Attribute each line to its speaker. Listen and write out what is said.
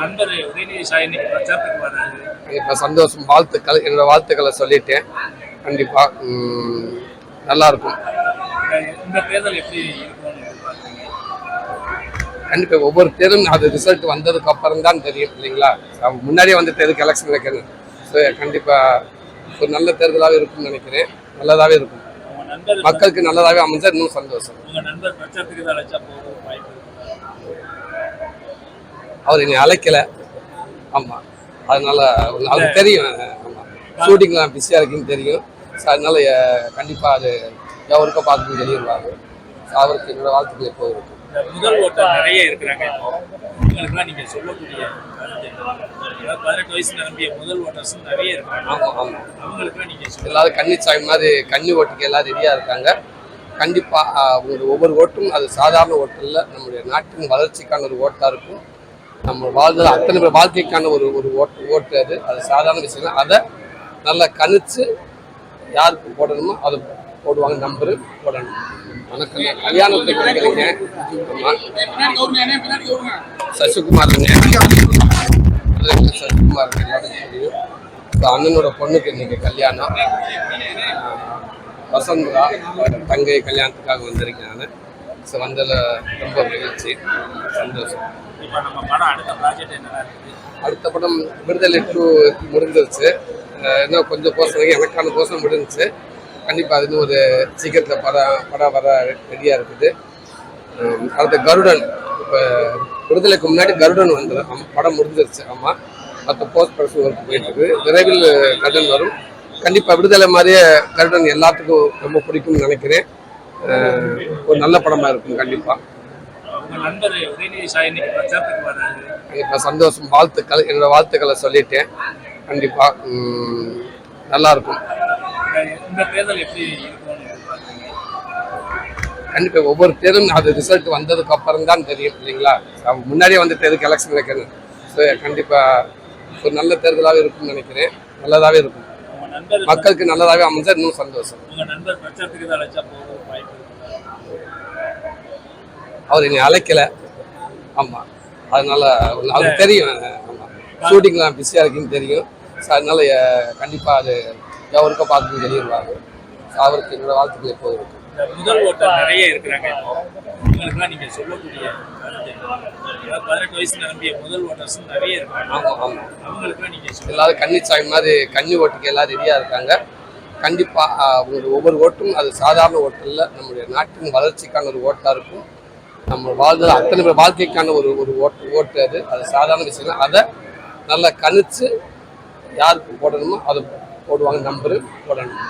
Speaker 1: நண்பர் உதயநிதி ஸ்டாலின் இன்னைக்கு பிரச்சாரத்துக்கு வர்றாரு.
Speaker 2: இப்போ சந்தோஷம், வாழ்த்துக்கள், என்னோட வாழ்த்துக்களை சொல்லிட்டேன். கண்டிப்பா நல்லா இருக்கும்.
Speaker 1: இந்த தேர்தல் எப்படி இருக்கும்னு எதிர்பார்க்குறீங்க?
Speaker 2: கண்டிப்பா ஒவ்வொரு தேர்தலும் அது ரிசல்ட் வந்ததுக்கு அப்புறம் தான் தெரியும் இல்லைங்களா? முன்னாடியே வந்து தேர்தலுக்கு எலெக்ஷன் வைக்கணும். ஸோ கண்டிப்பா ஒரு நல்ல தேர்தலாகவே இருக்கும்னு நினைக்கிறேன். நல்லதாகவே இருக்கும். மக்களுக்கு நல்லதாகவே அமைஞ்சா இன்னும் சந்தோஷம்.
Speaker 1: உங்க நண்பர் பிரச்சாரத்துக்கு அழைச்சா போகும் வாய்ப்பு
Speaker 2: அவர் என்னை அழைக்கல. ஆமா, அதனால அது தெரியும். ஆமா, ஷூட்டிங்லாம் பிஸியாக இருக்குன்னு தெரியும். ஸோ அதனால கண்டிப்பாக அது எவருக்கோ பார்த்துன்னு தெரியுவாங்க. அவருக்கு என்னோட வாழ்த்துக்கள் எப்போ இருக்கும்.
Speaker 1: முதல் ஓட்டர் நிறைய இருக்கிறாங்க. உங்களுக்குலாம் நீங்கள் சொல்லக்கூடிய 18 வயசு நிரம்பிய முதல் ஓட்டர்ஸ் நிறைய இருக்காங்க.
Speaker 2: ஆமாம் ஆமாம்,
Speaker 1: அவங்களுக்குலாம் நீங்கள்
Speaker 2: எல்லாரும் கன்னிச்சாமி மாதிரி கன்னி ஓட்டுக்கு எல்லாம் ரெடியாக இருக்காங்க. கண்டிப்பாக அவங்களுடைய ஒவ்வொரு ஓட்டும் அது சாதாரண ஓட்டு இல்லை, நம்முடைய நாட்டின் வளர்ச்சிக்கான ஒரு ஓட்டாக இருக்கும். நம்ம வாழ்ந்த அத்தனை பேர் வாழ்க்கைக்கான ஒரு ஒரு ஓட்டு அது சாதாரண விஷயம். அதை நல்லா கணிச்சு யாருக்கு போடணுமோ அதை போடுவாங்க. நம்பரு போடணும். வணக்கம், நான் கல்யாணத்துக்கு கிடைக்கிறீங்க. சசிகுமார் சசிகுமார் எல்லாத்துக்கும் தெரியும். அண்ணனோட பொண்ணுக்கு இன்னைக்கு கல்யாணம். வசந்தா தங்கை கல்யாணத்துக்காக வந்திருக்கேன் நான். ஸோ வந்ததில் ரொம்ப மகிழ்ச்சி, சந்தோஷம். அடுத்த படம் விடுதலை 2 முடிஞ்சிருச்சு. இன்னும் கொஞ்சம் போர்ஷன் எனக்கான போர்ஷன் முடிஞ்சிச்சு. கண்டிப்பாக அது ஒரு சீக்கிரத்தில் படம் வர ரெடியாக இருக்குது. அடுத்த கருடன், இப்போ விடுதலைக்கு முன்னாடி கருடன் வந்துடும். படம் முடிஞ்சிருச்சு. ஆமாம், மற்ற போஸ்ட் ப்ரொடக்ஷன் ஒர்க் போயிட்டுருக்கு. விரைவில் கருடன் வரும். கண்டிப்பாக விடுதலை மாதிரியே கருடன் எல்லாத்துக்கும் ரொம்ப பிடிக்கும்னு நினைக்கிறேன். ஒரு நல்ல படமாக இருக்கும். கண்டிப்பாக இப்போ சந்தோஷம், வாழ்த்துக்கள், என்னோட வாழ்த்துக்களை சொல்லிட்டேன். கண்டிப்பாக நல்லா இருக்கும். கண்டிப்பா ஒவ்வொரு தேர்தலும் அது ரிசல்ட் வந்ததுக்கு அப்புறம் தான் தெரியும் இல்லைங்களா? முன்னாடியே வந்து தேர்தலுக்கு எலெக்ஷன் வைக்கணும். ஸோ கண்டிப்பா ஒரு நல்ல தேர்தலாகவே இருக்கும்னு நினைக்கிறேன். நல்லதாகவே இருக்கும். மக்களுக்கு நல்லதாகவே அமைஞ்சா இன்னும் சந்தோஷம். அவர் என்னை அழைக்கல. ஆமா, அதனால அது தெரியும். ஆமா, ஷூட்டிங்லாம் பிஸியாக இருக்குன்னு தெரியும். ஸோ அதனால கண்டிப்பாக அது எவருக்கோ பார்த்துன்னு தெரியுவாங்க. அவருக்கு என்னோட வாழ்த்துக்கள் எப்போ இருக்கும்.
Speaker 1: முதல் ஓட்டர் நிறைய இருக்கிறாங்க. உங்களுக்குலாம் நீங்கள் சொல்லக்கூடிய 18 வயசு நிரம்பிய முதல் ஓட்டர்ஸ் நிறைய இருக்காங்க.
Speaker 2: ஆமாம் ஆமாம்,
Speaker 1: அவங்களுக்குலாம் நீங்கள்
Speaker 2: எல்லாரும் கன்னிச்சாமி மாதிரி கன்னி ஓட்டுக்கு எல்லாம் ரெடியாக இருக்காங்க. கண்டிப்பாக அவங்களுடைய ஒவ்வொரு ஓட்டும் அது சாதாரண ஓட்டு இல்லை, நம்முடைய நாட்டின் வளர்ச்சிக்கான ஒரு ஓட்டாக இருக்கும். நம்ம வாழ்ந்த அத்தனை பேர் வாழ்க்கைக்கான ஒரு ஒரு ஓட்டு அது சாதாரண விஷயம். அதை நல்லா கணிச்சு யாருக்கு போடணுமோ அதை போடுவாங்க. நம்பரு போடணும்.